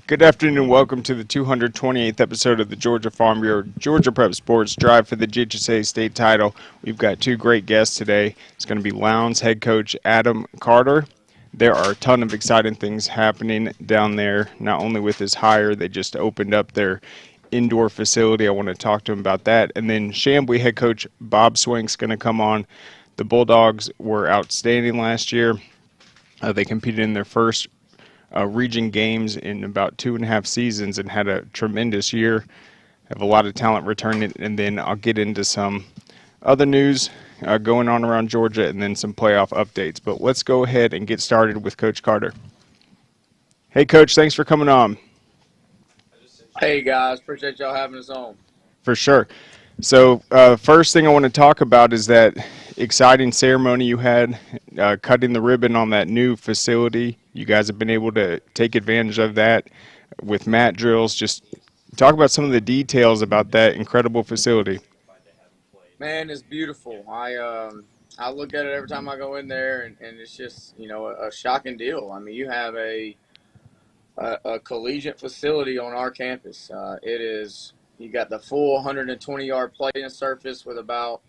Good afternoon and welcome to the 228th episode of the Georgia Farm Bureau Georgia Prep Sports Drive for the GHSA State Title. We've got two great guests today. It's going to be Lowndes head coach Adam Carter. There are a ton of exciting things happening down there, not only with his hire, they just opened up their indoor facility. I want to talk to him about that. And then Chamblee head coach Bob Swank's going to come on. The Bulldogs were outstanding last year. They competed in their first region games in about 2.5 seasons and had a tremendous year. Have a lot of talent returning, and then I'll get into some other news going on around Georgia and then some playoff updates. But let's go ahead and get started with Coach Carter. Hey, Coach, thanks for coming on. Hey, guys. Appreciate y'all having us on. For sure. So first thing I want to talk about is that exciting ceremony you had, cutting the ribbon on that new facility. You guys have been able to take advantage of that with mat drills. Just talk about some of the details about that incredible facility. Man, it's beautiful. I look at it every time I go in there, and it's just, a shocking deal. I mean, you have a collegiate facility on our campus. You got the full 120-yard playing surface with about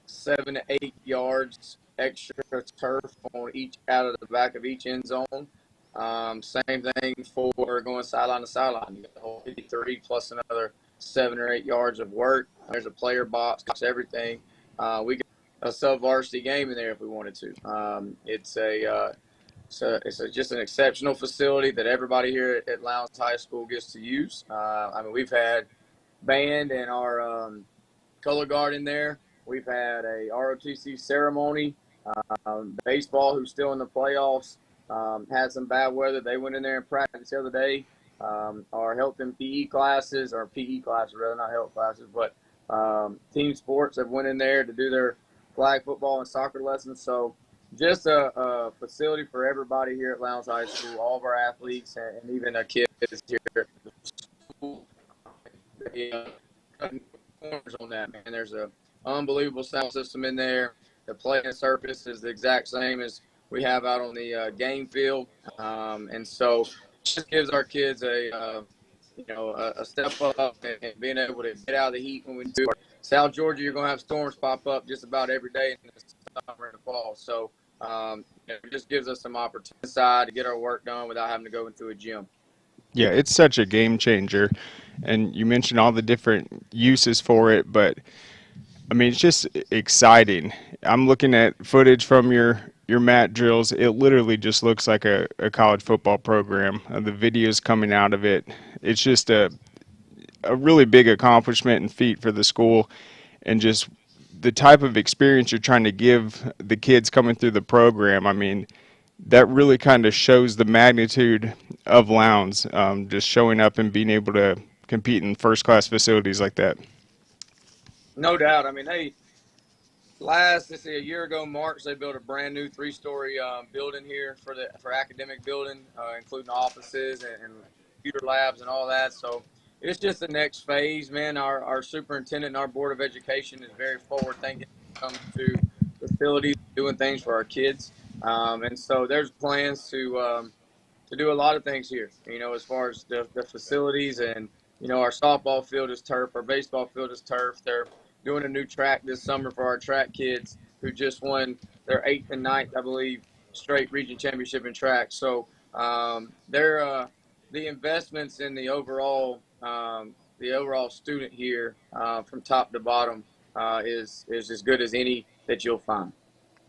7 to 8 yards extra turf on each out of the back of each end zone. Same thing for going sideline to sideline. You got the whole 53 plus another 7 or 8 yards of work. There's a player box, everything. We got a sub-varsity game in there if we wanted to. It's just an exceptional facility that everybody here at Lowndes High School gets to use. We've had band and our color guard in there. We've had a ROTC ceremony. Baseball, who's still in the playoffs, had some bad weather. They went in there and practiced the other day. Our health and PE classes, or PE classes rather, not health classes, but team sports have went in there to do their flag football and soccer lessons. So just a facility for everybody here at Lowndes High School, all of our athletes and even our kids here at the school. Cutting corners on that, man. There's a unbelievable sound system in there. The playing surface is the exact same as we have out on the game field, and so it just gives our kids a step up and being able to get out of the heat when we do. South Georgia, you're going to have storms pop up just about every day in the summer and the fall. So it just gives us some opportunity inside to get our work done without having to go into a gym. Yeah, it's such a game changer. And you mentioned all the different uses for it, but I mean, it's just exciting. I'm looking at footage from your mat drills. It literally just looks like a college football program. The videos coming out of it, it's just a really big accomplishment and feat for the school, and just the type of experience you're trying to give the kids coming through the program. I mean, that really kind of shows the magnitude of Lowndes, just showing up and being able to compete in first-class facilities like that. No doubt. I mean, a year ago, March, they built a brand new 3-story building here for academic building, including offices and computer labs and all that. So it's just the next phase, man. Our superintendent and our board of education is very forward thinking when it comes to facilities, doing things for our kids. And so there's plans to do a lot of things here, as far as the facilities. And, our softball field is turf, our baseball field is turf. They're doing a new track this summer for our track kids who just won their 8th and 9th, I believe, straight region championship in track. So the investments in the overall student here from top to bottom is as good as any that you'll find.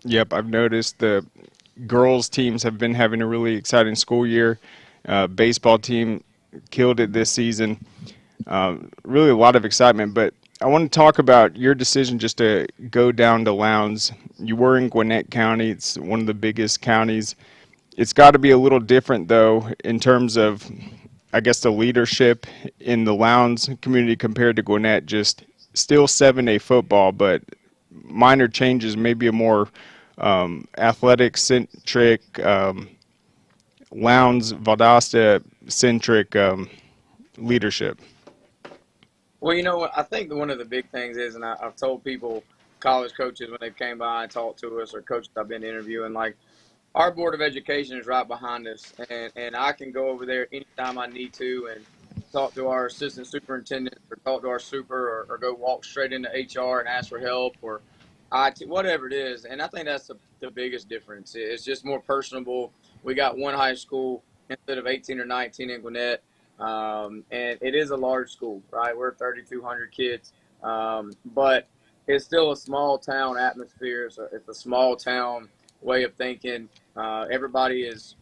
Yep, I've noticed the girls teams have been having a really exciting school year. Baseball team killed it this season. Really a lot of excitement, but I want to talk about your decision just to go down to Lowndes. You were in Gwinnett County. It's one of the biggest counties. It's got to be a little different, though, in terms of, I guess, the leadership in the Lowndes community compared to Gwinnett. Just still 7A football, but minor changes, maybe a more athletic-centric, Lowndes, Valdosta-centric leadership. Well, I think one of the big things is, and I've told people, college coaches, when they came by and talked to us, or coaches I've been interviewing, like, our Board of Education is right behind us, and I can go over there anytime I need to and talk to our assistant superintendent or talk to our super or go walk straight into HR and ask for help or IT, whatever it is. And I think that's the biggest difference. It's just more personable. We got one high school instead of 18 or 19 in Gwinnett. And it is a large school, right? We're 3,200 kids. But it's still a small town atmosphere. So it's a small town way of thinking. Everybody is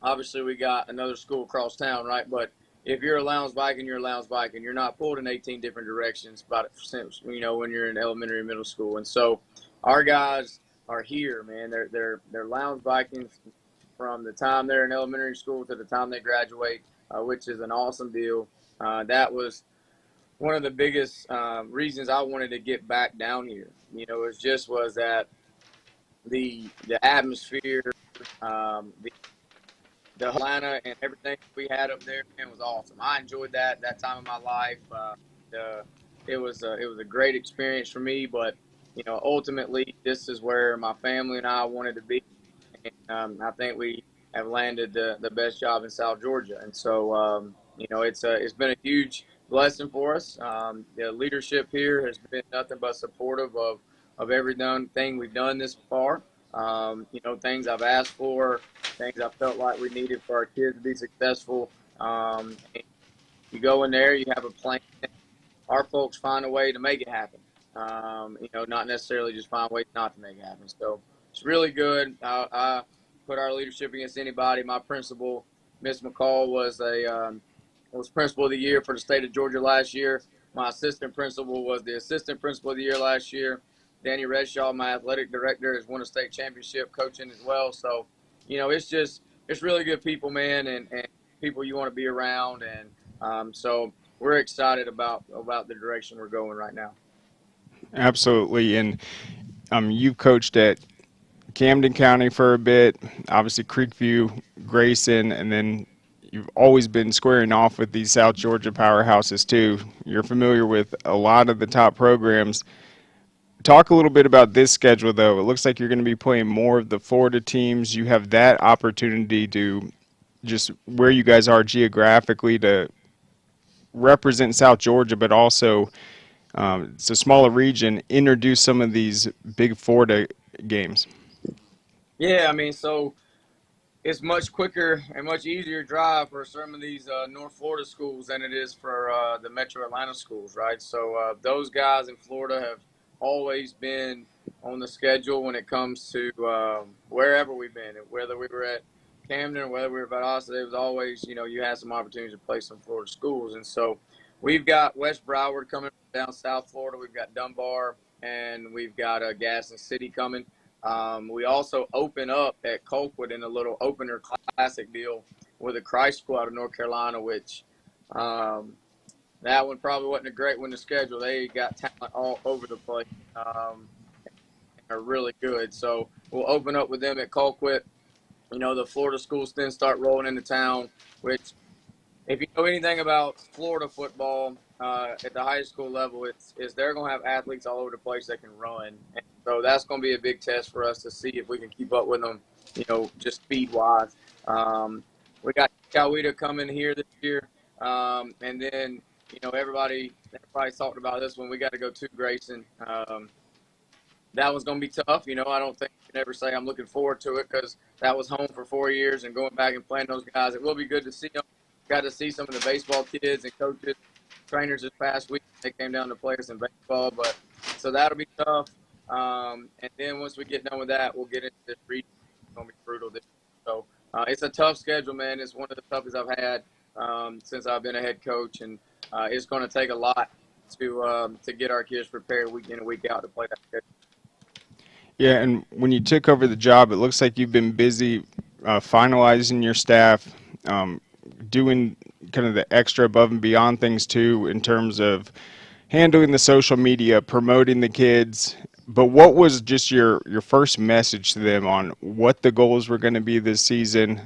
obviously we got another school across town, right? But if you're a Lowndes Viking, you're a Lowndes Viking. You're not pulled in 18 different directions, about when you're in elementary and middle school. And so our guys are here, man. They're Lowndes Vikings from the time they're in elementary school to the time they graduate, which is an awesome deal. That was one of the biggest reasons I wanted to get back down here. Was that the atmosphere, the Atlanta and everything we had up there, man, was awesome. I enjoyed that time of my life. It was a great experience for me, but ultimately this is where my family and I wanted to be. And I think we have landed the best job in South Georgia, and so it's been a huge blessing for us. The leadership here has been nothing but supportive of everything we've done this far. Things I've asked for, things I felt like we needed for our kids to be successful. You go in there, you have a plan. Our folks find a way to make it happen. Not necessarily just find ways not to make it happen. So it's really good. I put our leadership against anybody. My principal, Miss McCall, was principal of the year for the state of Georgia last year. My assistant principal was the assistant principal of the year last year. Danny Redshaw, my athletic director, has won a state championship coaching as well. So, it's really good people, man, and people you want to be around. And so we're excited about the direction we're going right now. Absolutely. And you've coached at Camden County for a bit, obviously Creekview, Grayson, and then you've always been squaring off with these South Georgia powerhouses too. You're familiar with a lot of the top programs. Talk a little bit about this schedule, though. It looks like you're going to be playing more of the Florida teams. You have that opportunity to just where you guys are geographically to represent South Georgia, but also it's a smaller region, introduce some of these big Florida games. Yeah, so it's much quicker and much easier drive for some of these North Florida schools than it is for the Metro Atlanta schools, right? So those guys in Florida have always been on the schedule when it comes to wherever we've been, whether we were at Camden or whether we were at Austin. It was always, you had some opportunities to play some Florida schools. And so we've got West Broward coming down South Florida. We've got Dunbar, and we've got Gaston City coming. We also open up at Colquitt in a little opener classic deal with a Christ School out of North Carolina, which that one probably wasn't a great one to schedule. They got talent all over the place and are really good. So we'll open up with them at Colquitt. The Florida schools then start rolling into town, which if you know anything about Florida football at the high school level, it's they're going to have athletes all over the place that can run. And so that's going to be a big test for us to see if we can keep up with them, just speed-wise. We got Coweta coming here this year. And then, everybody's talking about this one. We got to go to Grayson. That one's going to be tough. I don't think you can ever say I'm looking forward to it because that was home for 4 years and going back and playing those guys. It will be good to see them. Got to see some of the baseball kids and coaches, trainers this past week. They came down to play us in baseball, so that'll be tough. And then once we get done with that, we'll get into this region. It's going to be brutal. So it's a tough schedule, man. It's one of the toughest I've had since I've been a head coach, and it's going to take a lot to get our kids prepared week in and week out to play that schedule. Yeah, and when you took over the job, it looks like you've been busy finalizing your staff, doing kind of the extra above and beyond things too in terms of handling the social media, promoting the kids. But what was just your first message to them on what the goals were going to be this season,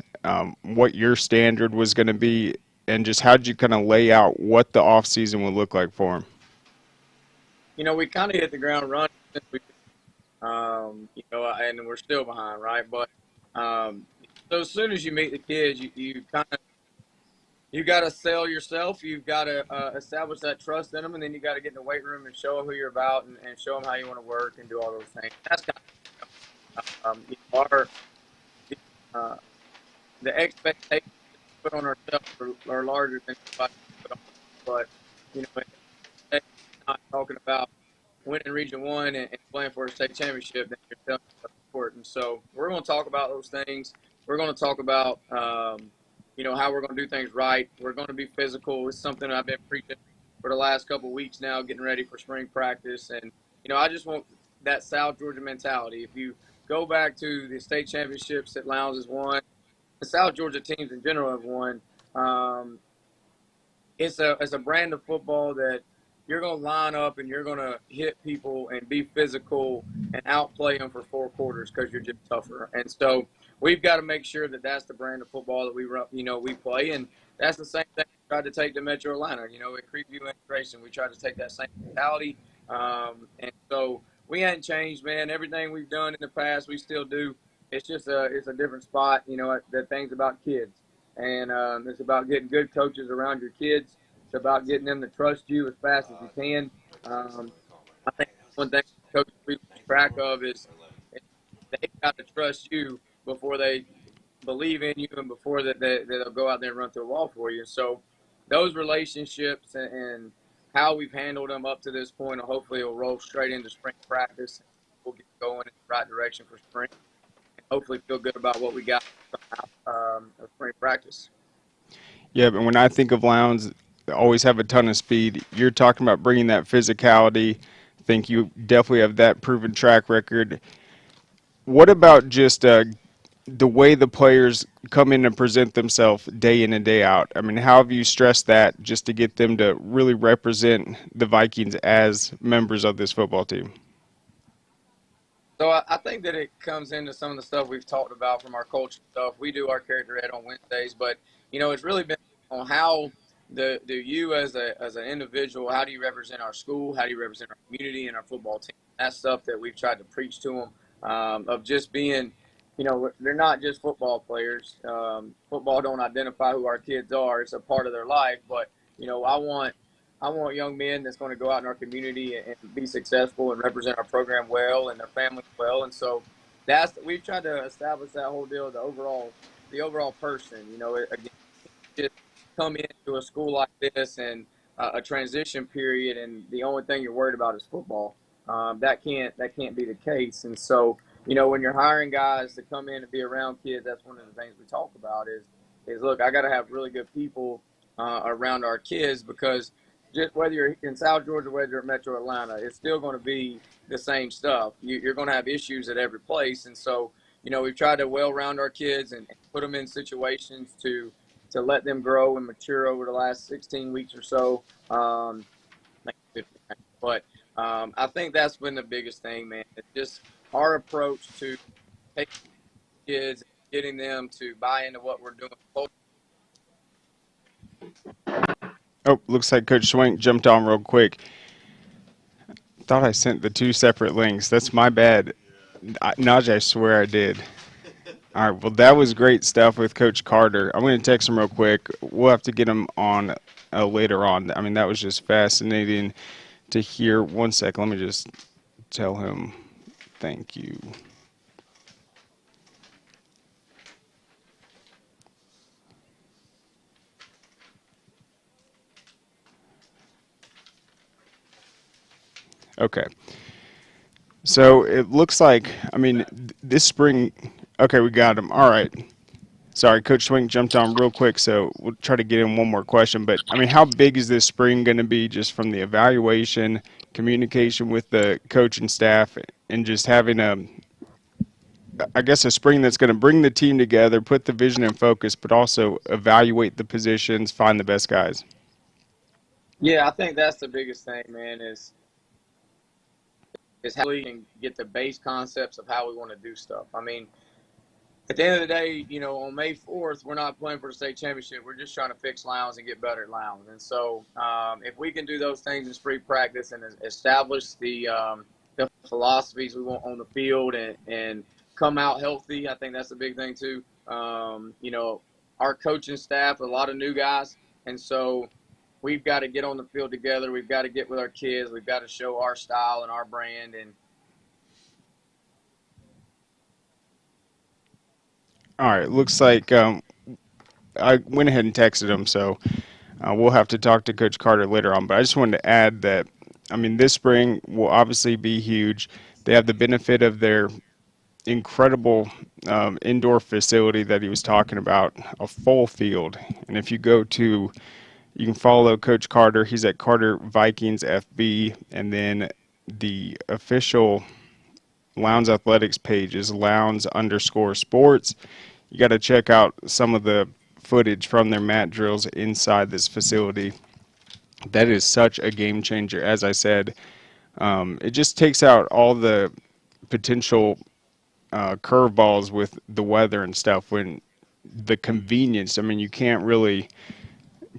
what your standard was going to be, and just how did you kind of lay out what the off season would look like for them? We kind of hit the ground running. And we're still behind, right? But So as soon as you meet the kids, you kind of you got to sell yourself. You've got to establish that trust in them, and then you got to get in the weight room and show them who you're about, and show them how you want to work and do all those things. That's kind of uh, the expectations we put on ourselves are larger than anybody put on. But you know, it's not talking about winning Region One and playing for a state championship. Then you're telling sport. And so we're going to talk about those things. We're going to talk about how we're going to do things right. We're going to be physical. It's something I've been preaching for the last couple of weeks now, getting ready for spring practice. And I just want that South Georgia mentality. If you go back to the state championships that Lowndes has won, the South Georgia teams in general have won. It's a brand of football that you're going to line up and you're going to hit people and be physical and outplay them for 4 quarters because you're just tougher. And so we've got to make sure that that's the brand of football that we play. And that's the same thing we tried to take to Metro Atlanta. At Creekview Integration, we tried to take that same mentality. And so we hadn't changed, man. Everything we've done in the past, we still do. It's just it's a different spot. The thing's about kids. And it's about getting good coaches around your kids. It's about getting them to trust you as fast as you can. I think one thing coaches we lose track of is they got to trust you before they believe in you and before they'll go out there and run through a wall for you. So those relationships and how we've handled them up to this point, hopefully will roll straight into spring practice. We'll get going in the right direction for spring. Hopefully feel good about what we got of spring practice. Yeah, but when I think of Lowndes, they always have a ton of speed. You're talking about bringing that physicality. I think you definitely have that proven track record. What about just the way the players come in and present themselves day in and day out? I mean, how have you stressed that just to get them to really represent the Vikings as members of this football team? So I think that it comes into some of the stuff we've talked about from our culture stuff. We do our character ed on Wednesdays, but it's really been on how do you as an individual, how do you represent our school, how do you represent our community and our football team? That's stuff that we've tried to preach to them of just being, they're not just football players. Football don't identify who our kids are; it's a part of their life. But I want young men that's going to go out in our community and be successful and represent our program well and their families well. And so we've tried to establish that whole deal, the overall person. Again, just come into a school like this and a transition period, and the only thing you're worried about is football. That can't be the case. And so when you're hiring guys to come in and be around kids, that's one of the things we talk about is look, I got to have really good people around our kids because just whether you're in South Georgia, whether you're in Metro Atlanta, it's still going to be the same stuff. You're going to have issues at every place. And so, we've tried to well-round our kids and put them in situations to let them grow and mature over the last 16 weeks or so. But I think that's been the biggest thing, man. It's just our approach to taking kids, getting them to buy into what we're doing. Oh, looks like Coach Swank jumped on real quick. Thought I sent the 2 separate links. That's my bad. Najee, I swear I did. All right, well, that was great stuff with Coach Carter. I'm going to text him real quick. We'll have to get him on later on. I mean, that was just fascinating to hear. One second, let me just tell him thank you. Okay. So it looks like, I mean, this spring, okay, we got him. All right. Sorry, Coach Swink jumped on real quick, so we'll try to get in one more question. But, I mean, how big is this spring going to be just from the evaluation, communication with the coach and staff, and just having a spring that's going to bring the team together, put the vision in focus, but also evaluate the positions, find the best guys? Yeah, I think that's the biggest thing, man, is how we can get the base concepts of how we want to do stuff. I mean, at the end of the day, on May 4th, we're not playing for the state championship. We're just trying to fix Lowndes and get better at Lowndes. And so if we can do those things in spring practice and establish the philosophies we want on the field and come out healthy. I think that's a big thing too. Our coaching staff, a lot of new guys, and so we've got to get on the field together. We've got to get with our kids. We've got to show our style and our brand. And All right, looks like I went ahead and texted him, so we'll have to talk to Coach Carter later on. But I just wanted to add that, I mean, this spring will obviously be huge. They have the benefit of their incredible indoor facility that he was talking about, a full field. And if you go to, you can follow Coach Carter. He's at Carter Vikings FB, and then the official Lowndes Athletics page is Lowndes_sports. You got to check out some of the footage from their mat drills inside this facility. That is such a game changer. As I said, it just takes out all the potential curveballs with the weather and stuff. When the convenience, I mean, you can't really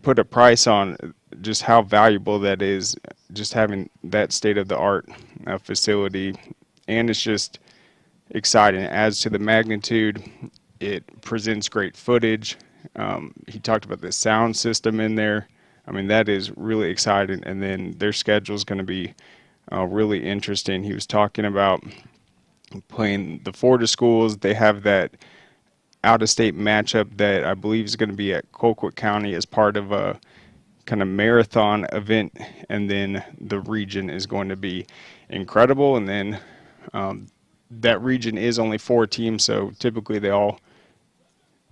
put a price on just how valuable that is, just having that state-of-the-art facility. And it's just exciting. It adds to the magnitude. It presents great footage. He talked about the sound system in there. I mean, that is really exciting. And then their schedule is going to be really interesting. He was talking about playing the Florida schools. They have that out-of-state matchup that I believe is going to be at Colquitt County as part of a kind of marathon event. And then the region is going to be incredible. And then that region is only 4 teams, so typically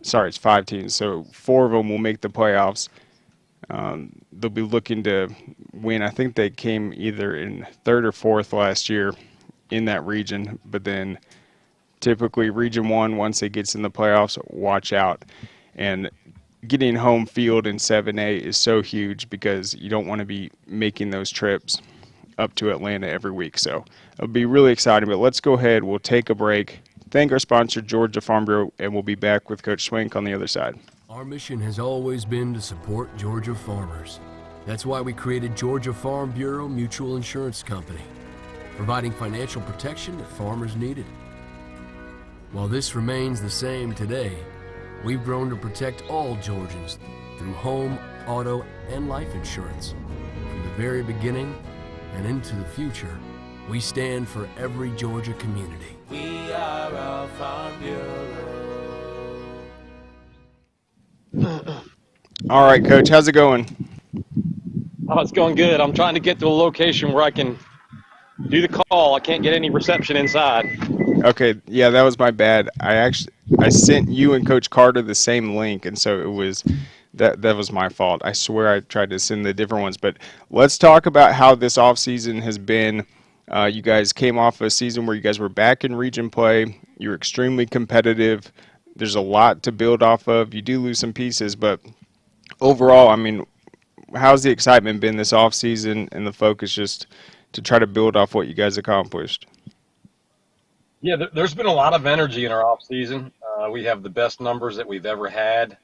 it's 5 teams, so 4 of them will make the playoffs. They'll be looking to win. I think they came either in 3rd or 4th last year in that region, but then typically Region 1, once it gets in the playoffs, watch out. And getting home field in 7A is so huge because you don't want to be making those trips up to Atlanta every week. So it'll be really exciting. But let's go ahead. We'll take a break. Thank our sponsor, Georgia Farm Bureau, and we'll be back with Coach Swank on the other side. Our mission has always been to support Georgia farmers. That's why we created Georgia Farm Bureau Mutual Insurance Company, providing financial protection that farmers needed. While this remains the same today, we've grown to protect all Georgians through home, auto, and life insurance. From the very beginning and into the future, we stand for every Georgia community. We are a Farm Bureau. All right, Coach, how's it going? Oh, it's going good. I'm trying to get to a location where I can do the call. I can't get any reception inside. Okay, yeah, that was my bad. I sent you and Coach Carter the same link, and so it was that was my fault. I swear I tried to send the different ones. But let's talk about how this offseason has been. You guys came off a season where you guys were back in region play. You were extremely competitive. There's a lot to build off of. You do lose some pieces, but overall, I mean, how's the excitement been this offseason and the focus just to try to build off what you guys accomplished? Yeah, there's been a lot of energy in our off season. We have the best numbers that we've ever had.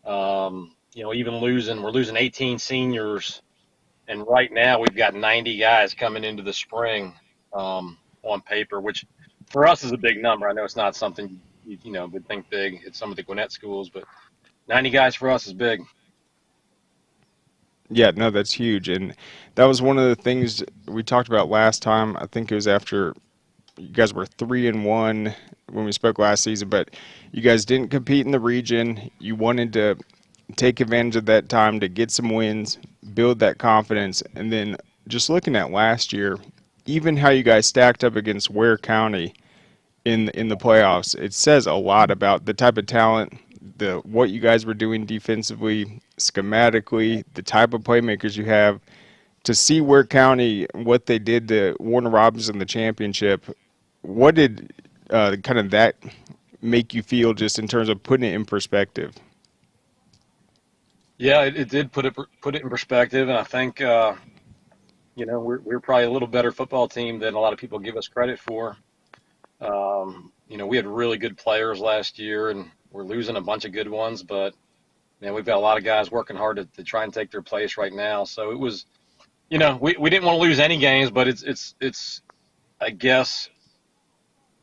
Even we're losing 18 seniors, and right now we've got 90 guys coming into the spring on paper, which for us is a big number. I know it's not something you would think big at some of the Gwinnett schools, but 90 guys for us is big. Yeah, no, that's huge. And that was one of the things we talked about last time. I think it was after you guys were 3-1 when we spoke last season, but you guys didn't compete in the region. You wanted to take advantage of that time to get some wins, build that confidence, and then just looking at last year, even how you guys stacked up against Ware County in the playoffs, it says a lot about the type of talent, what you guys were doing defensively, schematically, the type of playmakers you have. To see Ware County, what they did to Warner Robins in the championship, what did kind of that make you feel just in terms of putting it in perspective? Yeah, it did put it in perspective, and I think we're probably a little better football team than a lot of people give us credit for. We had really good players last year, and we're losing a bunch of good ones, but man, we've got a lot of guys working hard to try and take their place right now. So it was, we didn't want to lose any games, but it's I guess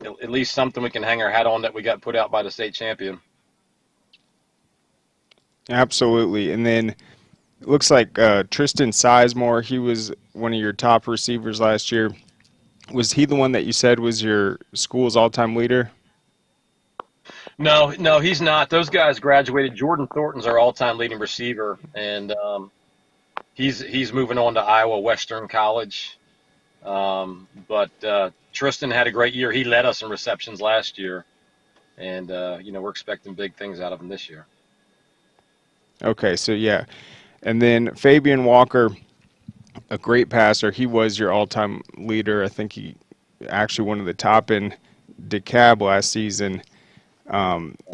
at least something we can hang our hat on that we got put out by the state champion. Absolutely. And then it looks like Tristan Sizemore, he was one of your top receivers last year. Was he the one that you said was your school's all-time leader? No, he's not. Those guys graduated. Jordan Thornton's our all-time leading receiver, and he's moving on to Iowa Western College. But Tristan had a great year. He led us in receptions last year, and we're expecting big things out of him this year. Okay, so yeah. And then Fabian Walker, a great passer. He was your all-time leader. I think he actually one of the top in DeKalb last season.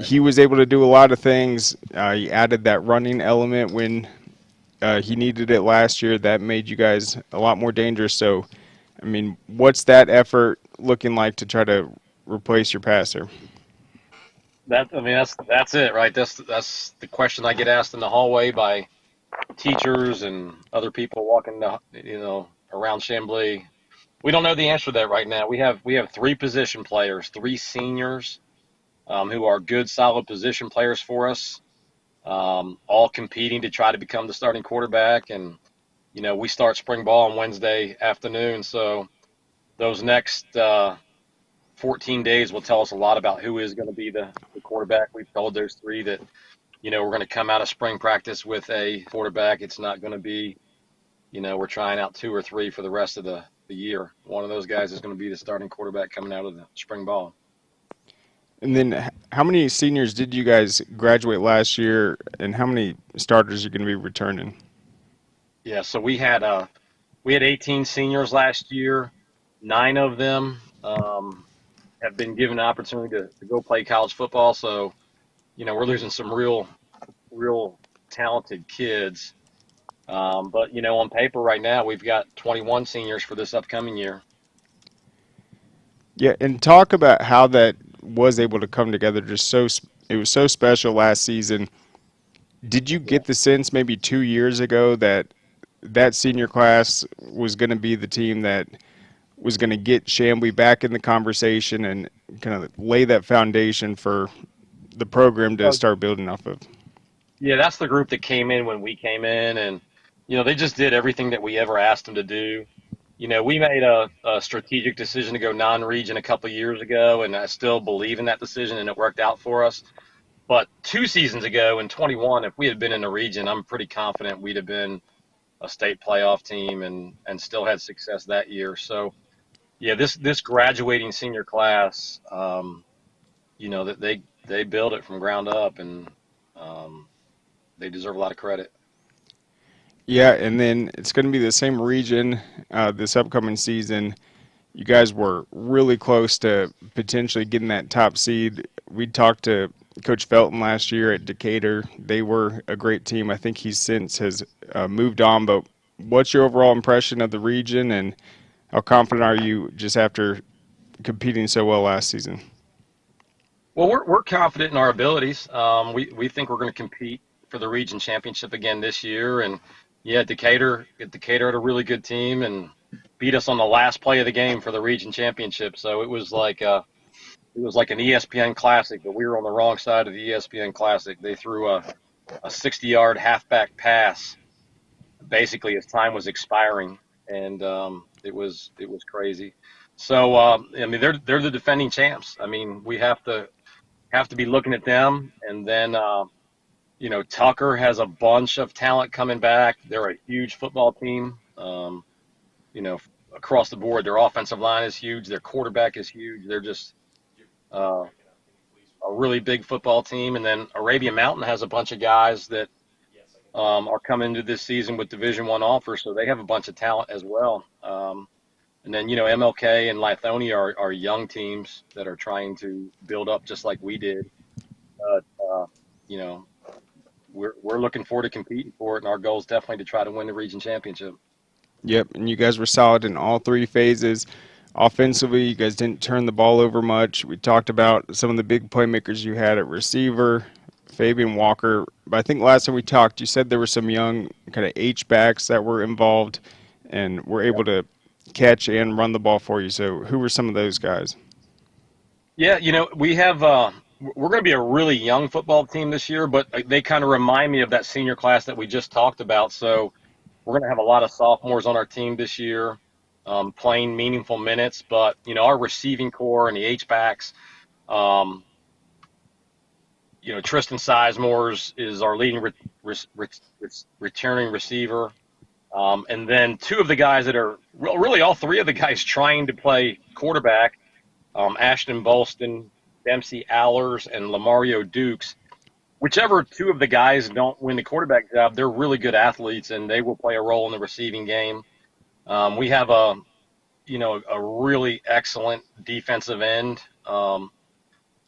He was able to do a lot of things. He added that running element when he needed it last year. That made you guys a lot more dangerous. So, I mean, what's that effort looking like to try to replace your passer? That's it, right? That's the question I get asked in the hallway by teachers and other people walking around Chamblee. We don't know the answer to that right now. We have 3 position players, 3 seniors who are good, solid position players for us, all competing to try to become the starting quarterback. And we start spring ball on Wednesday afternoon, so those next 14 days will tell us a lot about who is going to be the quarterback. We've told those 3 that, we're going to come out of spring practice with a quarterback. It's not going to be, we're trying out 2 or 3 for the rest of the year. One of those guys is going to be the starting quarterback coming out of the spring ball. And then how many seniors did you guys graduate last year, and how many starters are going to be returning? Yeah, so we had 18 seniors last year. 9 of them have been given an opportunity to go play college football. So, we're losing some real talented kids. But, on paper right now, we've got 21 seniors for this upcoming year. Yeah, and talk about how that was able to come together. It was so special last season. Did you get the sense maybe 2 years ago that senior class was going to be the team that was going to get Chamblee back in the conversation and kind of lay that foundation for the program to start building off of? Yeah, that's the group that came in when we came in, and they just did everything that we ever asked them to do. We made a strategic decision to go non-region a couple of years ago, and I still believe in that decision, and it worked out for us. But 2 seasons ago in 21, if we had been in the region, I'm pretty confident we'd have been a state playoff team and still had success that year. So, yeah, this graduating senior class, that they build it from ground up, and they deserve a lot of credit. Yeah, and then it's going to be the same region this upcoming season. You guys were really close to potentially getting that top seed. We talked to Coach Felton last year at Decatur. They were a great team. I think he since has moved on. But what's your overall impression of the region, and how confident are you just after competing so well last season? Well, we're confident in our abilities. We think we're going to compete for the region championship again this year, and yeah, Decatur had a really good team and beat us on the last play of the game for the region championship. So it was like an ESPN Classic, but we were on the wrong side of the ESPN Classic. They threw a 60-yard halfback pass basically as time was expiring, and it was crazy. So I mean, they're the defending champs. I mean, we have to be looking at them, and then Tucker has a bunch of talent coming back. They're a huge football team. Across the board, their offensive line is huge. Their quarterback is huge. They're just a really big football team. And then Arabian Mountain has a bunch of guys that are coming into this season with Division I offers, so they have a bunch of talent as well. And then, MLK and Lithonia are young teams that are trying to build up just like we did. But, we're looking forward to competing for it, and our goal is definitely to try to win the region championship. Yep, and you guys were solid in all 3 phases. Offensively, you guys didn't turn the ball over much. We talked about some of the big playmakers you had at receiver, Fabian Walker. But I think last time we talked, you said there were some young kind of H-backs that were involved and were able to catch and run the ball for you. So who were some of those guys? Yeah, we have we're going to be a really young football team this year, but they kind of remind me of that senior class that we just talked about. So we're going to have a lot of sophomores on our team this year, playing meaningful minutes. But our receiving core and the H-backs, um, Tristan Sizemore is our leading returning receiver. And then two of the guys that are really all three of the guys trying to play quarterback, Ashton Bolston, Dempsey Allers, and Lamario Dukes. Whichever two of the guys don't win the quarterback job, they're really good athletes, and they will play a role in the receiving game. We have a really excellent defensive end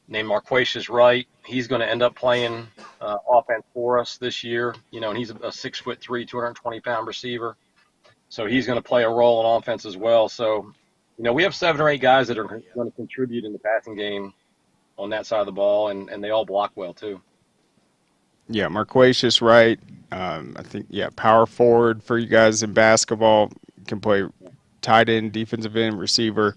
named Marquacious Wright. He's going to end up playing offense for us this year. And he's a 6'3", 220-pound receiver. So he's going to play a role in offense as well. So, we have 7 or 8 guys that are going to contribute in the passing game on that side of the ball, and they all block well too. Yeah, Marquacious Wright. I think, power forward for you guys in basketball. Can play tight end, defensive end, receiver.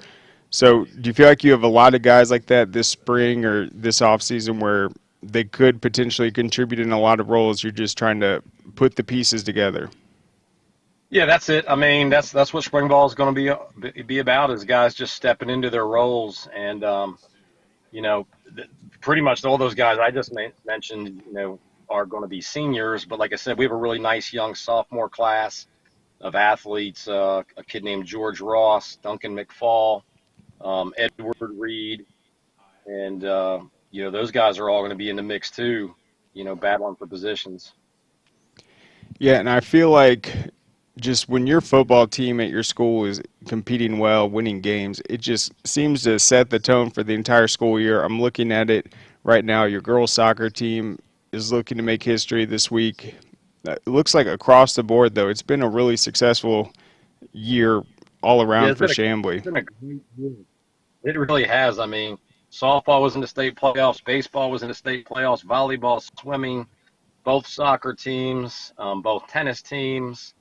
So do you feel like you have a lot of guys like that this spring or this offseason where they could potentially contribute in a lot of roles? You're just trying to put the pieces together. Yeah, that's it. I mean, that's what spring ball is going to be about, is guys just stepping into their roles. And, pretty much all those guys I just mentioned, are going to be seniors. But like I said, we have a really nice young sophomore class of athletes, a kid named George Ross, Duncan McFall, Edward Reed. And, those guys are all going to be in the mix too, battling for positions. Yeah, and I feel like just when your football team at your school is competing well, winning games, it just seems to set the tone for the entire school year. I'm looking at it right now. Your girls' soccer team is looking to make history this week. It looks like across the board, though, it's been a really successful year all around for Chamblee. It's been a great year. It really has. I mean, softball was in the state playoffs, baseball was in the state playoffs, volleyball, swimming, both soccer teams, both tennis teams.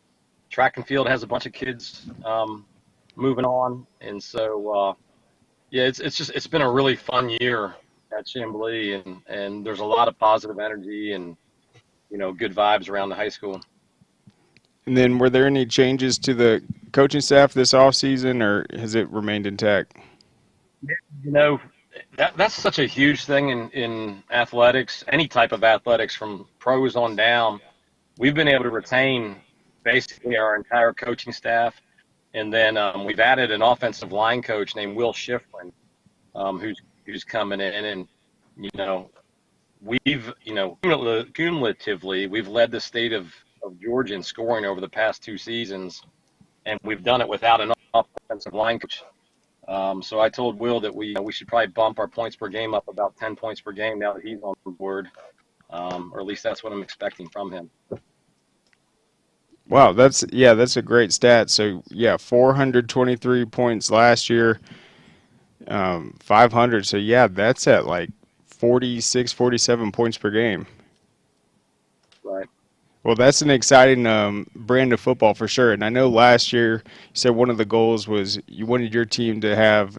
Track and field has a bunch of kids moving on, and so it's been a really fun year at Chamblee, and there's a lot of positive energy and good vibes around the high school. And then, were there any changes to the coaching staff this offseason, or has it remained intact? That's such a huge thing in athletics, any type of athletics, from pros on down. We've been able to retain basically our entire coaching staff, and then we've added an offensive line coach named Will Schifrin, who's coming in, and we've cumulatively we've led the state of Georgia in scoring over the past 2 seasons, and we've done it without an offensive line coach. So I told Will that we should probably bump our points per game up about 10 points per game now that he's on board, or at least that's what I'm expecting from him. Wow, that's a great stat. So 423 points last year, 500. So that's at like 46, 47 points per game. Right. Well, that's an exciting brand of football for sure. And I know last year you said one of the goals was you wanted your team to have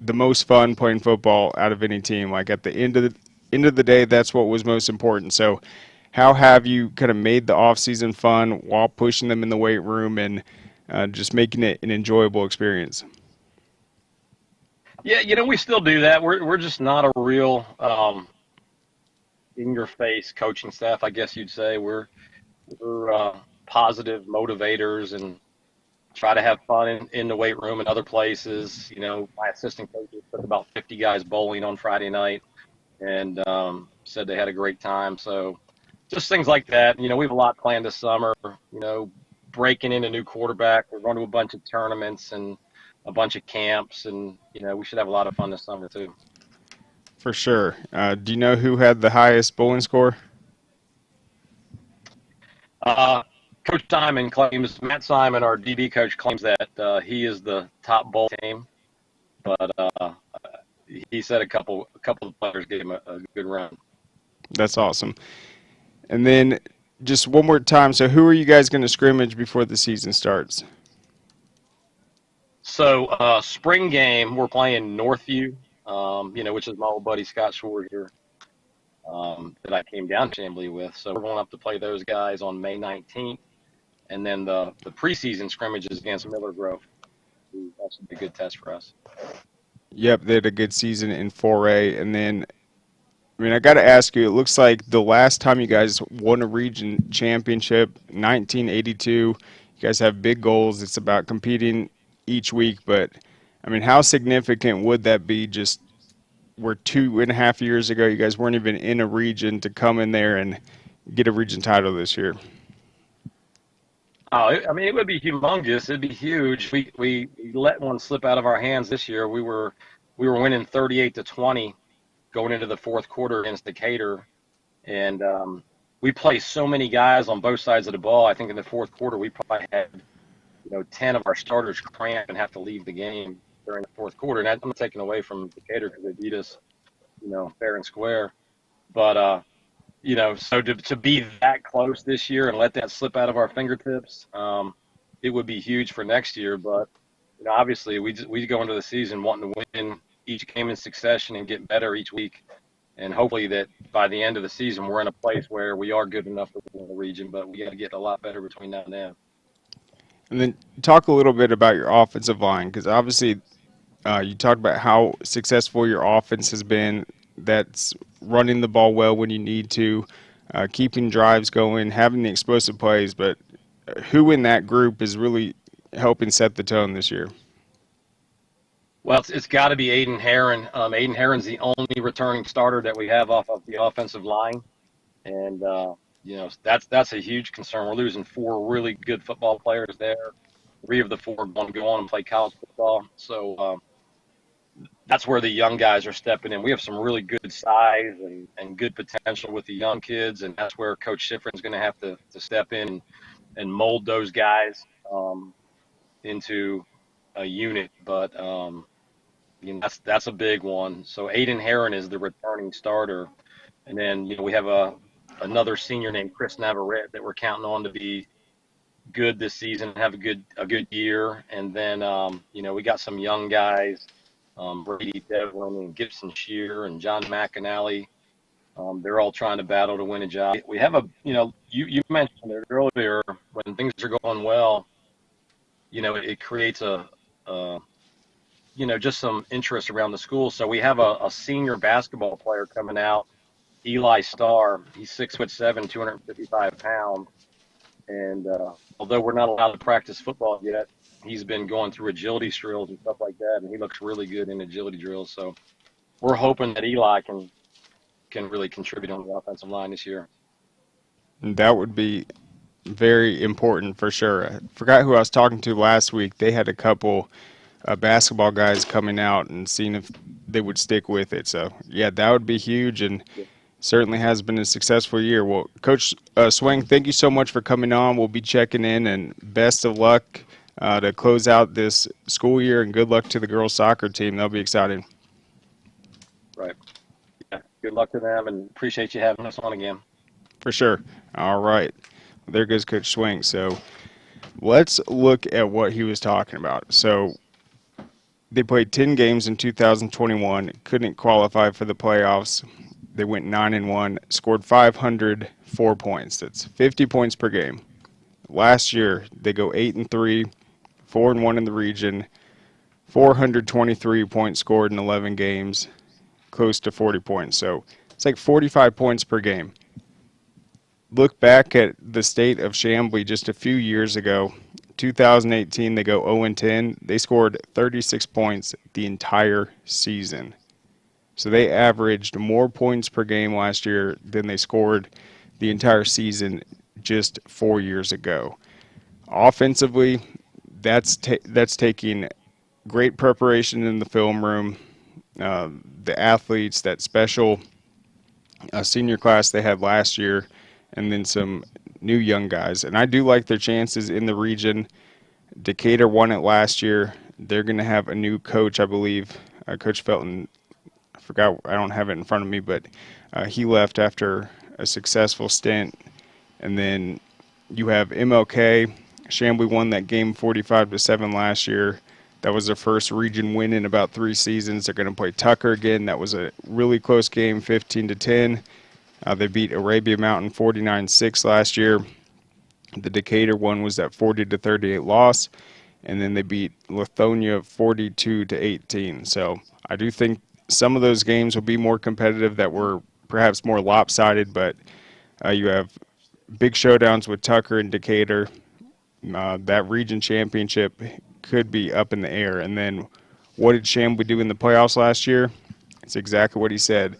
the most fun playing football out of any team. Like at the end of the day, that's what was most important. So how have you kind of made the offseason fun while pushing them in the weight room and just making it an enjoyable experience? Yeah, we still do that. We're just not a real in-your-face coaching staff, I guess you'd say. We're positive motivators and try to have fun in the weight room and other places. My assistant coaches took about 50 guys bowling on Friday night and said they had a great time. So just things like that. We have a lot planned this summer, breaking in a new quarterback. We're going to a bunch of tournaments and a bunch of camps, and, we should have a lot of fun this summer too. For sure. Do you know who had the highest bowling score? Coach Matt Simon, our DB coach, claims that he is the top bowl team, but he said a couple of players gave him a good run. That's awesome. And then just one more time, so who are you guys going to scrimmage before the season starts? So spring game, we're playing Northview which is my old buddy Scott Schwarzer, that I came down to Chamblee with. So we're going up to play those guys on May 19th. And then the preseason scrimmages against Miller Grove. That's a good test for us. Yep, they had a good season in 4A. And then, I got to ask you, it looks like the last time you guys won a region championship, 1982, you guys have big goals. It's about competing each week. But, how significant would that be just where 2.5 years ago you guys weren't even in a region to come in there and get a region title this year? Oh, it would be humongous. It'd be huge. We let one slip out of our hands this year. We were winning 38-20 going into the fourth quarter against Decatur, and we placed so many guys on both sides of the ball. I think in the fourth quarter we probably had 10 of our starters cramp and have to leave the game during the fourth quarter. And I'm not taking away from Decatur because they beat us, fair and square, but. So to be that close this year and let that slip out of our fingertips, it would be huge for next year. But obviously we go into the season wanting to win each game in succession and get better each week, and hopefully that by the end of the season we're in a place where we are good enough to win the region. But we got to get a lot better between now and then. And then talk a little bit about your offensive line, because obviously you talked about how successful your offense has been. That's running the ball well when you need to, keeping drives going, having the explosive plays. But who in that group is really helping set the tone this year? Well, it's got to be Aiden Herron. Aiden Herron's the only returning starter that we have off of the offensive line. And, that's a huge concern. We're losing 4 really good football players there. 3 of the 4 are going to go on and play college football. So, that's where the young guys are stepping in. We have some really good size and good potential with the young kids, and that's where Coach Schifrin's going to have to step in and mold those guys into a unit. But that's a big one. So Aiden Herron is the returning starter, and then we have another senior named Chris Navarrete that we're counting on to be good this season, have a good year, and then we got some young guys. Brady Devlin and Gibson Shear and John McAnally. They're all trying to battle to win a job. We have you mentioned it earlier, when things are going well, it creates just some interest around the school. So we have a senior basketball player coming out, Eli Starr. He's 6'7", 255 pounds. And although we're not allowed to practice football yet, he's been going through agility drills and stuff like that, and he looks really good in agility drills. So we're hoping that Eli can really contribute on the offensive line this year. That would be very important for sure. I forgot who I was talking to last week. They had a couple basketball guys coming out and seeing if they would stick with it. So, yeah, that would be huge, and certainly has been a successful year. Well, Coach Swank, thank you so much for coming on. We'll be checking in, and best of luck to close out this school year, and good luck to the girls soccer team. That'll be exciting. Right. Yeah. Good luck to them, and appreciate you having us on again. For sure. All right. There goes Coach Swank. So let's look at what he was talking about. So they played 10 games in 2021, couldn't qualify for the playoffs. They went 9-1, scored 504 points. That's 50 points per game. Last year, they go 8-3, 4-1 in the region, 423 points scored in 11 games, close to 40 points. So it's like 45 points per game. Look back at the state of Chamblee just a few years ago. 2018, they go 0-10. They scored 36 points the entire season. So they averaged more points per game last year than they scored the entire season just 4 years ago. Offensively, that's taking great preparation in the film room. The athletes, that special senior class they had last year, and then some new young guys. And I do like their chances in the region. Decatur won it last year. They're going to have a new coach, I believe. Coach Felton, I forgot, I don't have it in front of me, but he left after a successful stint. And then you have MLK. Chamblee won that game 45-7 last year. That was their first region win in about 3 seasons. They're going to play Tucker again. That was a really close game, 15-10. They beat Arabia Mountain 49-6 last year. The Decatur one was that 40-38 loss, and then they beat Lithonia 42-18. So I do think some of those games will be more competitive, that were perhaps more lopsided, but you have big showdowns with Tucker and Decatur. That region championship could be up in the air. And then what did Chamblee do in the playoffs last year? It's exactly what he said.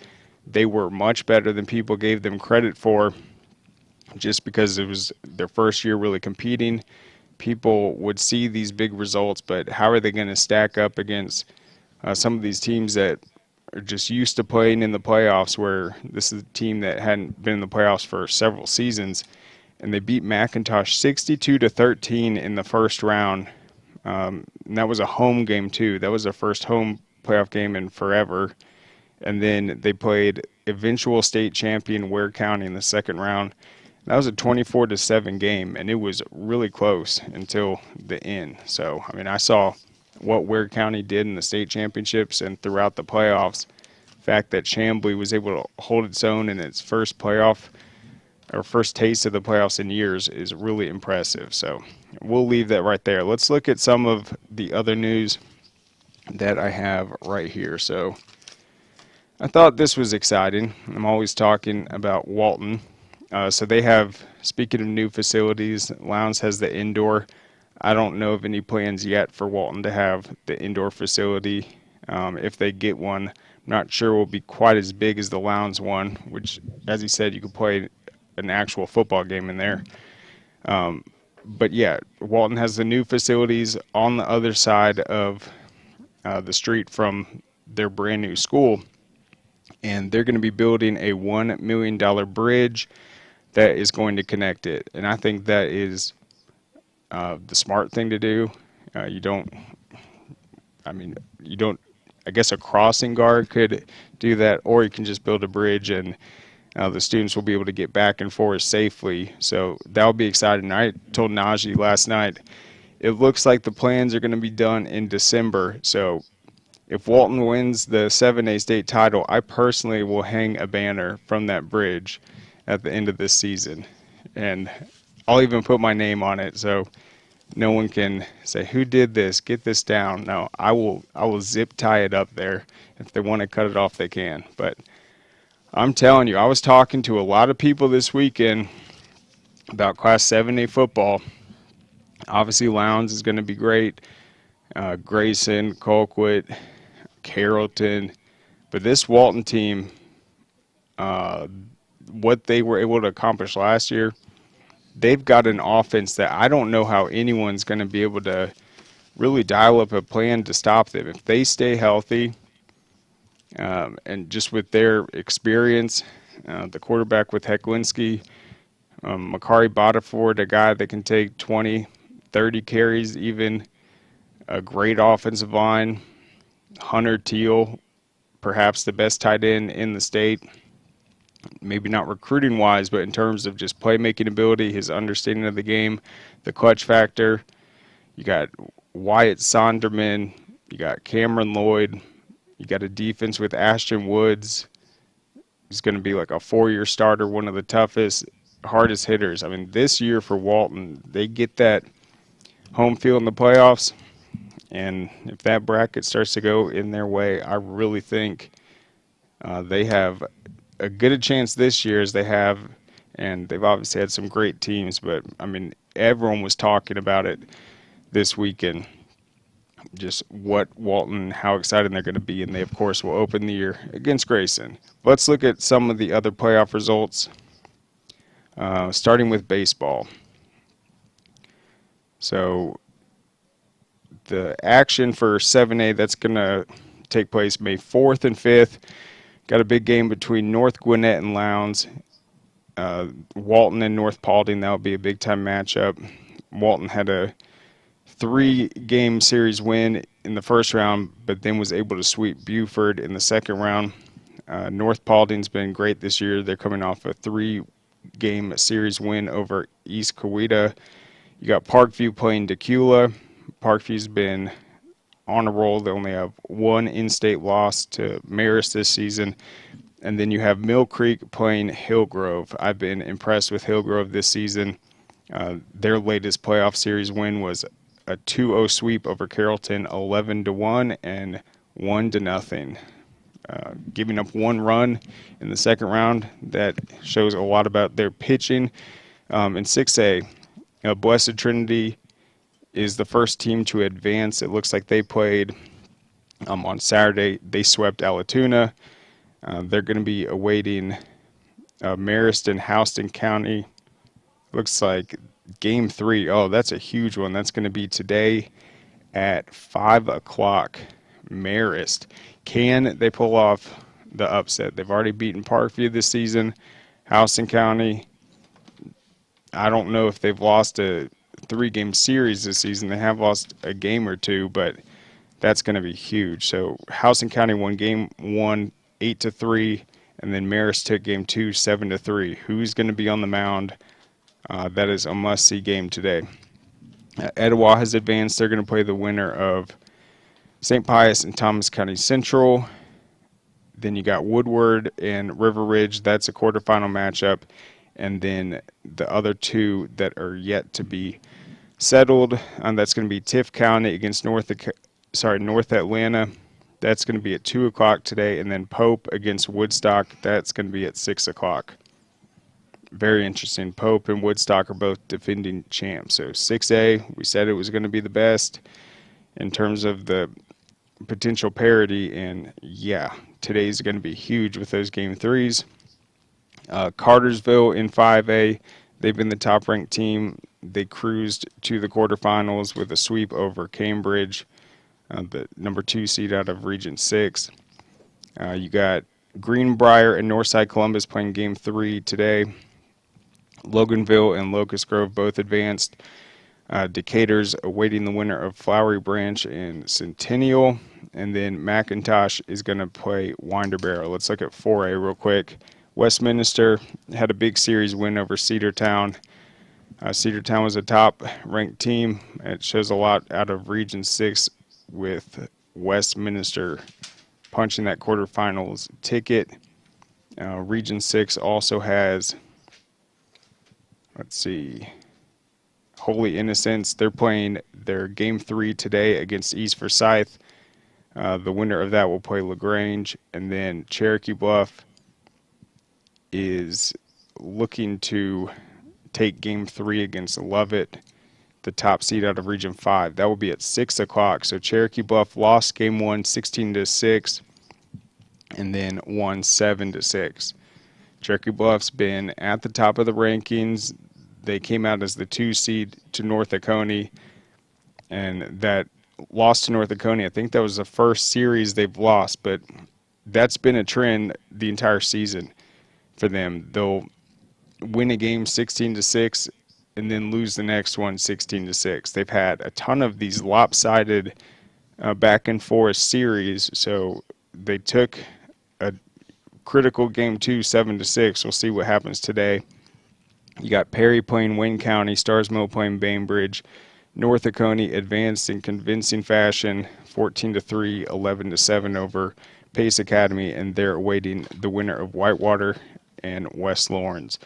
They were much better than people gave them credit for, just because it was their first year really competing. People would see these big results, but how are they going to stack up against some of these teams that are just used to playing in the playoffs, where this is a team that hadn't been in the playoffs for several seasons? And they beat McIntosh 62-13 in the first round. And that was a home game too. That was their first home playoff game in forever. And then they played eventual state champion Ware County in the second round. That was a 24-7 game, and it was really close until the end. So, I mean, I saw what Ware County did in the state championships and throughout the playoffs. The fact that Chamblee was able to hold its own in its first playoff, or first taste of the playoffs in years, is really impressive. So we'll leave that right there. Let's look at some of the other news that I have right here. So I thought this was exciting. I'm always talking about Walton. So they have, speaking of new facilities, Lowndes has the indoor. I don't know of any plans yet for Walton to have the indoor facility. If they get one, I'm not sure it will be quite as big as the Lowndes one, which, as he said, you could play an actual football game in there. But yeah, Walton has the new facilities on the other side of the street from their brand new school. And they're going to be building a $1 million bridge that is going to connect it. And I think that is the smart thing to do. I guess a crossing guard could do that, or you can just build a bridge and the students will be able to get back and forth safely. So that'll be exciting. I told Najee last night, it looks like the plans are going to be done in December. So if Walton wins the 7A state title, I personally will hang a banner from that bridge at the end of this season. And I'll even put my name on it, so no one can say, who did this? Get this down. No, I will zip tie it up there. If they want to cut it off, they can. But I'm telling you, I was talking to a lot of people this weekend about Class 7A football. Obviously, Lowndes is going to be great. Grayson, Colquitt, Carrollton. But this Walton team, what they were able to accomplish last year, they've got an offense that I don't know how anyone's going to be able to really dial up a plan to stop them. If they stay healthy, and just with their experience, the quarterback with Hecklinski, Makari Bodiford, a guy that can take 20, 30 carries, even a great offensive line. Hunter Teal, perhaps the best tight end in the state. Maybe not recruiting wise, but in terms of just playmaking ability, his understanding of the game, the clutch factor. You got Wyatt Sonderman, you got Cameron Lloyd, you got a defense with Ashton Woods. He's going to be like a 4-year starter, one of the toughest, hardest hitters. I mean, this year for Walton, they get that home field in the playoffs, and if that bracket starts to go in their way, I really think they have a good a chance this year as they have, and they've obviously had some great teams, but I mean, everyone was talking about it this weekend, just what Walton, how excited they're going to be, and they, of course, will open the year against Grayson. Let's look at some of the other playoff results, starting with baseball. So the action for 7A, that's going to take place May 4th and 5th. Got a big game between North Gwinnett and Lowndes. Walton and North Paulding, that'll be a big-time matchup. Walton had a 3-game series win in the first round, but then was able to sweep Buford in the second round. North Paulding's been great this year. They're coming off a 3-game series win over East Coweta. You got Parkview playing Decula. Parkview's been on a roll. They only have one in-state loss to Marist this season. And then you have Mill Creek playing Hillgrove. I've been impressed with Hillgrove this season. Their latest playoff series win was a 2-0 sweep over Carrollton, 11-1 and 1-0. Giving up one run in the second round, that shows a lot about their pitching. In 6A, Blessed Trinity is the first team to advance. It looks like they played on Saturday. They swept Allatoona. They're going to be awaiting Marist and Houston County. Looks like Game 3. Oh, that's a huge one. That's going to be today at 5 o'clock. Marist. Can they pull off the upset? They've already beaten Parkview this season. Houston County, I don't know if they've lost a 3-game series this season. They have lost a game or two, but that's going to be huge. So Houston County won Game 1 8-3, and then Marist took Game 2 7-3. Who's going to be on the mound? That is a must-see game today. Etowah has advanced. They're going to play the winner of St. Pius and Thomas County Central. Then you got Woodward and River Ridge. That's a quarterfinal matchup. And then the other two that are yet to be settled, that's going to be Tift County against North Atlanta. That's going to be at 2 o'clock today. And then Pope against Woodstock. That's going to be at 6 o'clock. Very interesting. Pope and Woodstock are both defending champs. So 6A, we said it was going to be the best in terms of the potential parity. And yeah, today's going to be huge with those Game 3s. Cartersville in 5A, they've been the top-ranked team. They cruised to the quarterfinals with a sweep over Cambridge, the number 2 seed out of Region 6. You got Greenbrier and Northside Columbus playing Game 3 today. Loganville and Locust Grove both advanced. Decatur's awaiting the winner of Flowery Branch and Centennial. And then McIntosh is going to play Winderbarrow. Let's look at 4A real quick. Westminster had a big series win over Cedartown. Cedartown was a top-ranked team. It shows a lot out of Region 6 with Westminster punching that quarterfinals ticket. Region 6 also has, let's see, Holy Innocents. They're playing their Game 3 today against East Forsyth. The winner of that will play LaGrange. And then Cherokee Bluff is looking to take Game 3 against Lovett, the top seed out of Region 5. That will be at 6 o'clock. So Cherokee Bluff lost Game 1 16-6 and then won 7-6. Cherokee Bluff's been at the top of the rankings. They came out as the 2 seed to North Oconee, and that loss to North Oconee, I think that was the first series they've lost, but that's been a trend the entire season for them. They'll win a game 16-6 and then lose the next one 16-6. They've had a ton of these lopsided back and forth series, so they took a critical Game 2 7-6. We'll see what happens today. You got Perry playing Wayne County, Stars Mill playing Bainbridge. North Oconee advanced in convincing fashion, 14-3, 11-7 over Pace Academy, and they're awaiting the winner of Whitewater and West Lawrence.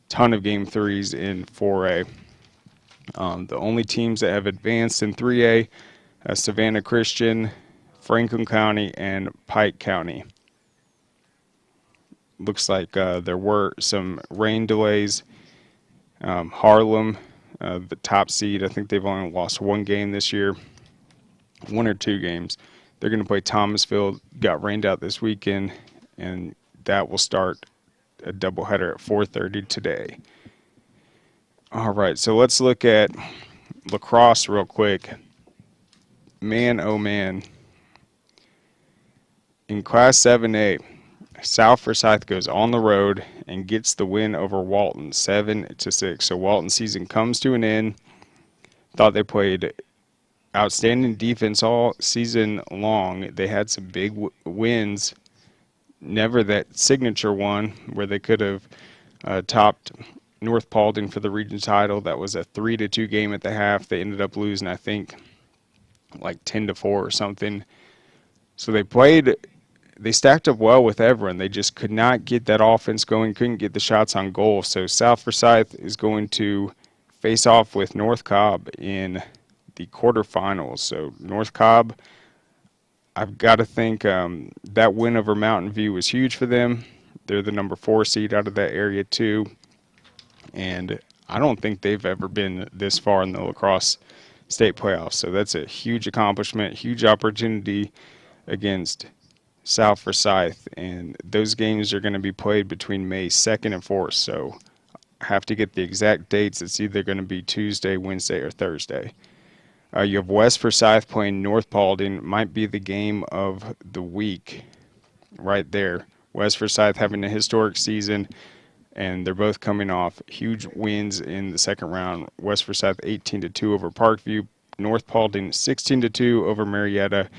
Ton of Game 3s in 4A. The only teams that have advanced in 3A, Savannah Christian, Franklin County, and Pike County. Looks like there were some rain delays. Harlem, the top seed, I think they've only lost 1 game this year, 1 or 2 games. They're going to play Thomasville. Got rained out this weekend, and that will start a doubleheader at 4:30 today. All right, so let's look at lacrosse real quick. Man, oh man. In Class 7A, South Forsyth goes on the road and gets the win over Walton, 7-6. So Walton's season comes to an end. Thought they played outstanding defense all season long. They had some big wins. Never that signature one where they could have topped North Paulding for the region title. That was a 3-2 game at the half. They ended up losing, I think, like 10-4 or something. So they stacked up well with everyone. They just could not get that offense going, couldn't get the shots on goal. So South Forsyth is going to face off with North Cobb in the quarterfinals. So North Cobb, I've got to think that win over Mountain View was huge for them. They're the number 4 seed out of that area too. And I don't think they've ever been this far in the lacrosse state playoffs. So that's a huge accomplishment, huge opportunity against South Forsyth. And those games are going to be played between May 2nd and 4th. So I have to get the exact dates. It's either going to be Tuesday, Wednesday, or Thursday. You have West Forsyth playing North Paulding. Might be the game of the week right there. West Forsyth having a historic season, and they're both coming off huge wins in the second round. West Forsyth 18-2 over Parkview. North Paulding 16-2 over Marietta.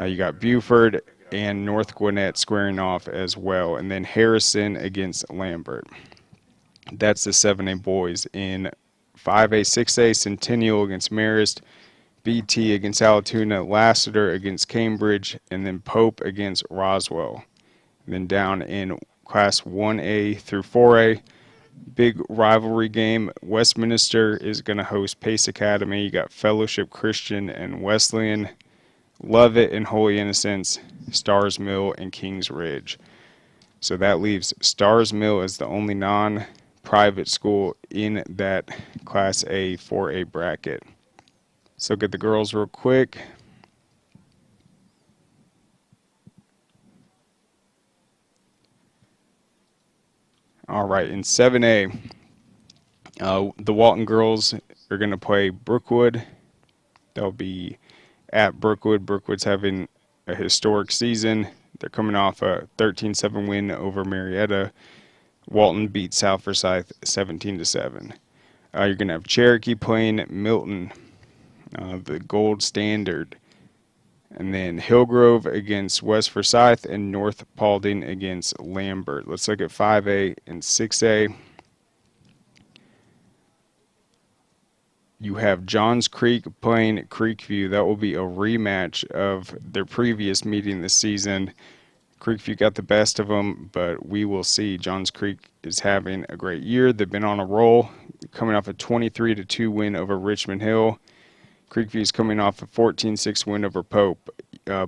You got Buford and North Gwinnett squaring off as well. And then Harrison against Lambert. That's the 7A boys. In 5A, 6A, Centennial against Marist, BT against Allatoona, Lassiter against Cambridge, and then Pope against Roswell. And then down in Class 1A through 4A, big rivalry game. Westminster is going to host Pace Academy. You got Fellowship Christian and Wesleyan, Lovett and Holy Innocents, Stars Mill and Kings Ridge. So that leaves Stars Mill as the only non-private school in that Class A 4A bracket. So look at the girls real quick. All right, in 7A, the Walton girls are going to play Brookwood. They'll be at Brookwood. Brookwood's having a historic season. They're coming off a 13-7 win over Marietta. Walton beat South Forsyth 17-7. You're going to have Cherokee playing Milton, the gold standard. And then Hillgrove against West Forsyth and North Paulding against Lambert. Let's look at 5A and 6A. You have Johns Creek playing Creekview. That will be a rematch of their previous meeting this season. Creekview got the best of them, but we will see. Johns Creek is having a great year. They've been on a roll, coming off a 23-2 win over Richmond Hill. Creekview is coming off a 14-6 win over Pope.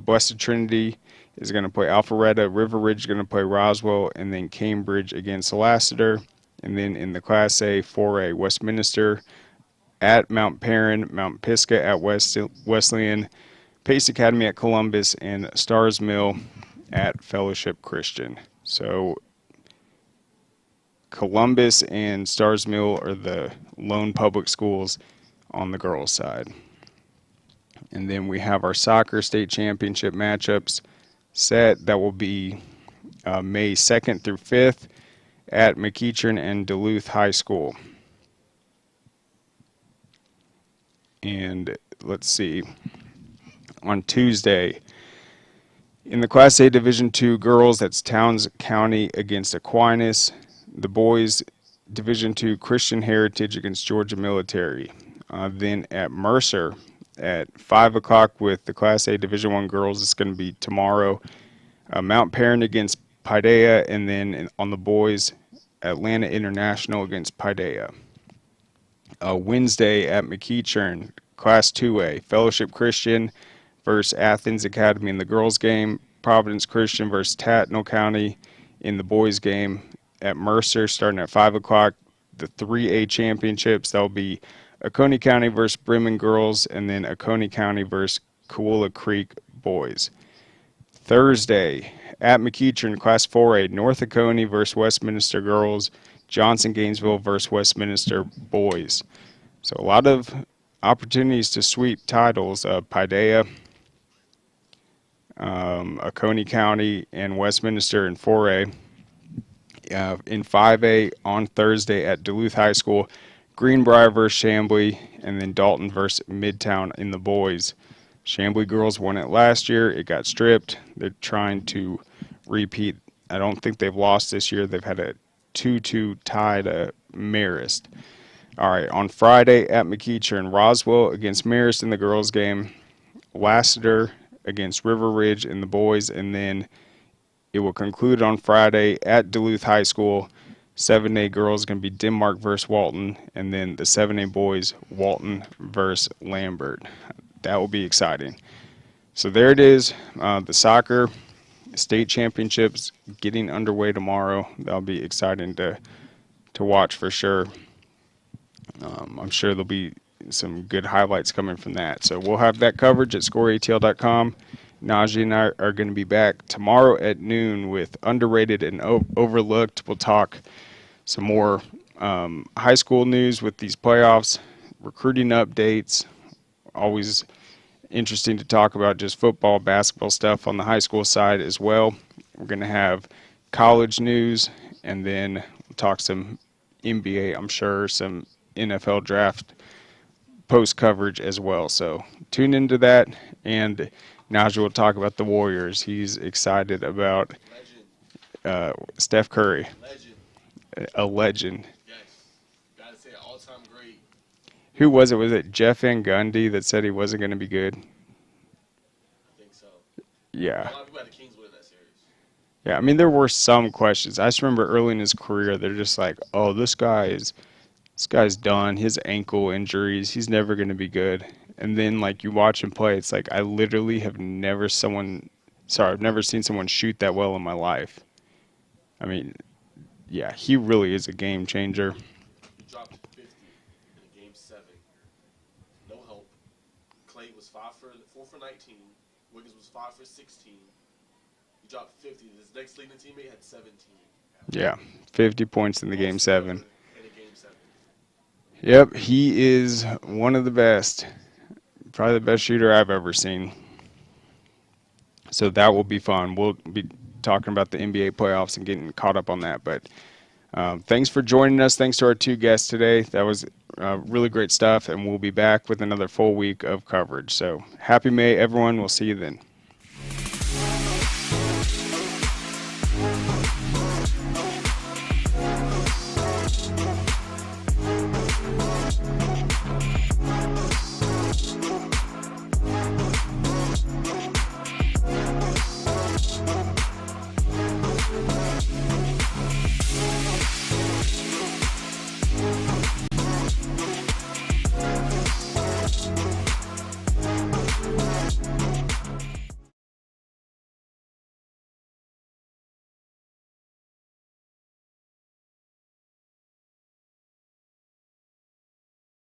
Blessed Trinity is going to play Alpharetta. River Ridge is going to play Roswell, and then Cambridge against Lassiter. And then in the Class A 4A, Westminster at Mount Perrin, Mount Pisgah at Wesleyan, Pace Academy at Columbus, and Stars Mill at Fellowship Christian. So Columbus and Stars Mill are the lone public schools on the girls' side. And then we have our soccer state championship matchups set. That will be May 2nd through 5th at McEachern and Duluth High School. And let's see, on Tuesday, in the Class A Division II girls, that's Towns County against Aquinas. The boys, Division II Christian Heritage against Georgia Military. Then at Mercer at 5 o'clock with the Class A Division I girls, it's going to be tomorrow. Mount Perrin against Paideia, and then on the boys, Atlanta International against Paideia. Wednesday at McEachern, Class 2A, Fellowship Christian versus Athens Academy in the girls' game. Providence Christian versus Tattnall County in the boys' game. At Mercer, starting at 5 o'clock, the 3A championships. That'll be Oconee County versus Bremen girls, and then Oconee County versus Coahuila Creek boys. Thursday, at McEachern, Class 4A, North Oconee versus Westminster girls, Johnson Gainesville versus Westminster boys. So a lot of opportunities to sweep titles. Paideia, Oconee County, and Westminster in 4A. In 5A on Thursday at Duluth High School, Greenbrier versus Chamblee, and then Dalton versus Midtown in the boys. Chamblee girls won it last year. It got stripped. They're trying to repeat. I don't think they've lost this year. They've had a 2-2 tie to Marist. All right, on Friday at McEachern, Roswell against Marist in the girls' game. Lassiter against River Ridge in the boys, and then it will conclude on Friday at Duluth High School. 7A girls going to be Denmark versus Walton, and then the 7A boys, Walton versus Lambert. That will be exciting. So there it is, the soccer state championships getting underway tomorrow. That'll be exciting to watch for sure. I'm sure there'll be some good highlights coming from that. So we'll have that coverage at scoreatl.com. Najee and I are going to be back tomorrow at noon with Underrated and Overlooked. We'll talk some more high school news with these playoffs, recruiting updates. Always interesting to talk about just football, basketball stuff on the high school side as well. We're going to have college news, and then we'll talk some NBA, I'm sure, some NFL draft post coverage as well. So tune into that, and Najee will talk about the Warriors. He's excited about Steph Curry. A legend. Yes. Gotta say, all-time great. Who was it? Was it Jeff Van Gundy that said he wasn't going to be good? I think so. Yeah. A lot of people had the Kings win that series. Yeah, I mean, there were some questions. I just remember early in his career, they're just like, oh, this guy's done. His ankle injuries, he's never going to be good. And then, like, you watch him play, it's like I literally have never seen someone shoot that well in my life. I mean, yeah, he really is a game changer. He dropped 50 in Game 7. No help. Clay was 4 for 19. Wiggins was 5 for 16. He dropped 50. His next leading teammate had 17. Yeah, 50 points in the Game 7. In a Game 7. Yep, he is one of the best. Probably the best shooter I've ever seen. So that will be fun. We'll be talking about the NBA playoffs and getting caught up on that. But thanks for joining us. Thanks to our two guests today. That was really great stuff, and we'll be back with another full week of coverage. So happy May, everyone. We'll see you then.